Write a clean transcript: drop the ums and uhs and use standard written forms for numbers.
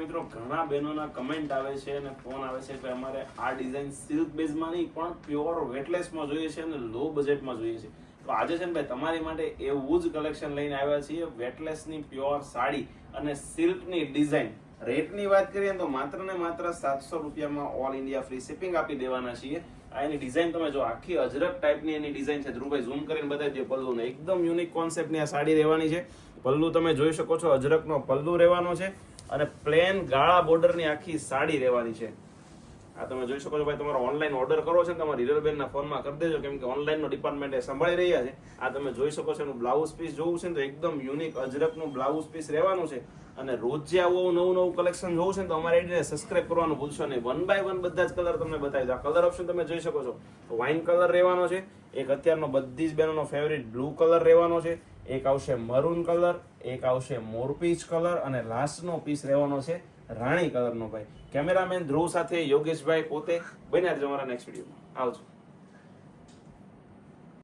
મિત્રો ઘણા બહેનોના કમેન્ટ આવે છે અને ફોન આવે છે કે અમારે આ ડિઝાઇન સિલ્ક બેઝમાં નહીં પણ પ્યોર વેટલેસમાં જોઈએ છે અને લો બજેટમાં જોઈએ છે. તો આજે છે ને ભાઈ તમારી માટે એવું જ કલેક્શન લઈને આવ્યા છીએ. વેટલેસની પ્યોર સાડી અને સિલ્કની ડિઝાઇન. રેટની વાત કરીએ તો માત્ર ને માત્ર 700 રૂપિયામાં ઓલ ઇન્ડિયા ફ્રી શિપિંગ આપી દેવાના છીએ. આ એની ડિઝાઇન તમે જો, આખી અજરક ટાઈપની એની ડિઝાઇન છે. ધ્રુવભાઈ ઝૂમ કરીને બતાવી દો પલ્લુને. એકદમ યુનિક કોન્સેપ્ટની આ સાડી રહેવાની છે. પલ્લુ તમે જોઈ શકો છો, અજરકનો પલ્લુ રહેવાનો છે અને પ્લેન ગાળા બોર્ડરની આખી સાડી રહેવાની છે. આ તમે જોઈ શકો છો ભાઈ. તમારો ઓનલાઈન ઓર્ડર કરવો છે ને તમારા હિરલબેનના ફોનમાં કરી દેજો, કેમ કે ઓનલાઈનનો ડિપાર્ટમેન્ટ એ સંભાળી રહ્યા છે. આ તમે જોઈ શકો છો એનું બ્લાઉઝ પીસ જોવું છે ને તો એકદમ યુનિક અજરકનું બ્લાઉઝ પીસ રહેવાનું છે. અને રોજ જે આવું નવું કલેક્શન જોવું છે ને તો અમારી આઈડીને સબસ્ક્રાઇબ કરવાનું ભૂલશો નહીં. 1 બાય 1 બધા જ કલર તમને બતાવી દો. આ કલર ઓપ્શન તમે જોઈ શકો છો. વાઇન કલર રહેવાનો છે, એક અત્યારનો બધી જ બહેનોનો ફેવરિટ બ્લુ કલર રહેવાનો છે, એક આવશે મરૂન કલર, એક આવશે મોરપીચ કલર અને લાસ્ટનો પીસ રહેવાનો છે રાણી કલરનો. ભાઈ કેમેરામેન ધ્રુવ સાથે યોગેશભાઈ પોતે બન્યા રહેજો અમારા નેક્સ્ટ વિડીયોમાં. આવજો.